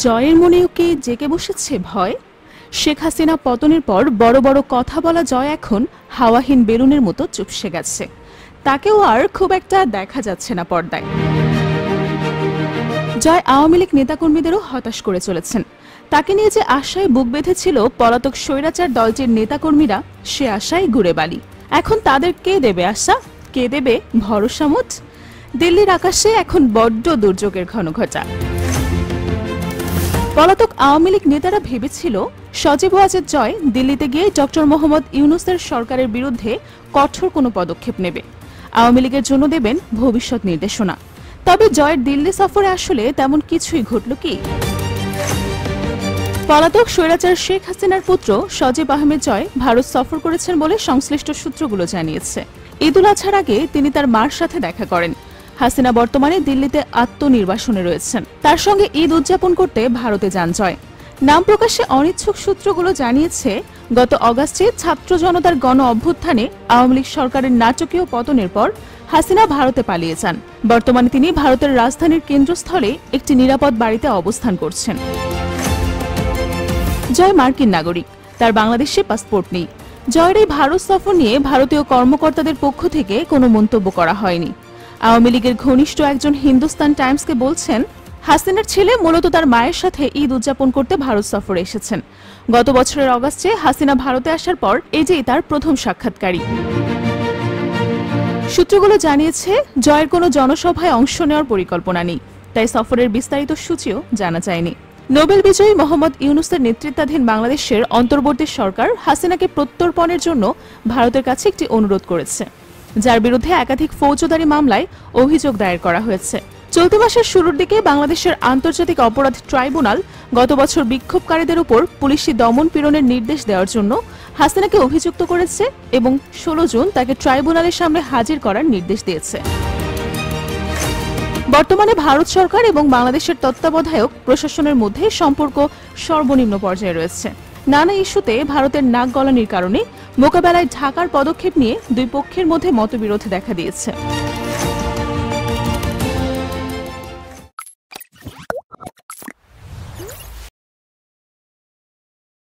জয়ের মনেও কি জেগে বসেছে ভয়? শেখ হাসিনা পতনের পর বড় বড় কথা বলা জয় এখন হাওয়াহীন বেলুনের মতো চুপসে গেছে। তাকেও আর খুব একটা দেখা যাচ্ছে না পর্দায়। জয় আওয়ামী লীগ নেতাকর্মীদেরও হতাশ করে চলেছেন। তাকে নিয়ে যে আশায় বুক বেঁধেছিল পলাতক স্বৈরাচার দলটির নেতাকর্মীরা, সে আশায় ঘুরে বালি। এখন তাদের কে দেবে আশা, কে দেবে ভরসা মুঠ? দিল্লির আকাশে এখন বড্ড দুর্যোগের ঘনঘটা। পলাতক আওয়ামী লীগ নেতারা ভেবেছিল সজীব ওয়াজেদ জয় দিল্লিতে গিয়ে ডক্টর মোহাম্মদ ইউনূসের সরকারের বিরুদ্ধে কঠোর কোনো পদক্ষেপ নেবে, আওয়ামী লীগের জন্য দেবেন ভবিষ্যৎ নির্দেশনা। তবে জয়ের দিল্লি সফরে আসলে তেমন কিছুই ঘটল কি? পলাতক স্বৈরাচার শেখ হাসিনার পুত্র সজীব আহমেদ জয় ভারত সফর করেছেন বলে সংশ্লিষ্ট সূত্রগুলো জানিয়েছে। ঈদুল আজহার আগে তিনি তার মার সাথে দেখা করেন। হাসিনা বর্তমানে দিল্লিতে আত্মনির্বাসনে রয়েছেন। তার সঙ্গে ঈদ উদযাপন করতে ভারতে যান জয়। নাম প্রকাশে অনিচ্ছুক সূত্রগুলো জানিয়েছে, গত অগাস্টে ছাত্র জনতার গণ অভ্যুত্থানে আওয়ামী লীগ সরকারের নাটকীয় পতনের পর হাসিনা ভারতে পালিয়ে যান। বর্তমানে তিনি ভারতের রাজধানীর কেন্দ্রস্থলে একটি নিরাপদ বাড়িতে অবস্থান করছেন। জয় মার্কিন নাগরিক, তার বাংলাদেশে পাসপোর্ট নেই। জয়ের এই ভারত সফর নিয়ে ভারতীয় কর্মকর্তাদের পক্ষ থেকে কোনো মন্তব্য করা হয়নি। আওয়ামী লীগের ঘনিষ্ঠ একজন হিন্দুস্তান টাইমসকে বলছেন, হাসিনার ছেলে মূলত তার মায়ের সাথে ঈদ উদযাপন করতে ভারত সফরে এসেছেন। গত বছরের অগাস্টে হাসিনা ভারতে আসার পর এটাই তার প্রথম সাক্ষাৎকারী। সূত্রগুলো জানিয়েছে, জয়ের কোনো জনসভায় অংশ নেওয়ার পরিকল্পনা নেই, তাই সফরের বিস্তারিত সূচিও জানা যায়নি। নোবেল বিজয়ী মোহাম্মদ ইউনূসের নেতৃত্বাধীন বাংলাদেশের অন্তর্বর্তী সরকার হাসিনাকে প্রত্যর্পণের জন্য ভারতের কাছে একটি অনুরোধ করেছে, যার বিরুদ্ধে একাধিক ফৌজদারি মামলায় অভিযোগ দায়ের করা হয়েছে। চলতি মাসের শুরুর দিকে বাংলাদেশের আন্তর্জাতিক অপরাধ ট্রাইব্যুনাল গত বছর বিক্ষোভকারীদের উপর পুলিশি দমন পীড়নের নির্দেশ দেওয়ার জন্য হাসিনাকে অভিযুক্ত করেছে এবং 16 জুন তাকে ট্রাইব্যুনালের সামনে হাজির করার নির্দেশ দিয়েছে। বর্তমানে ভারত সরকার এবং বাংলাদেশের তত্ত্বাবধায়ক প্রশাসনের মধ্যে সম্পর্ক সর্বনিম্ন পর্যায়ে রয়েছে। নানা ইস্যুতে ভারতের নাক গলানির কারণে মোকাবেলায় ঢাকার পদক্ষেপ নিয়ে দুই পক্ষের মধ্যে মতবিরোধ দেখা দিয়েছে।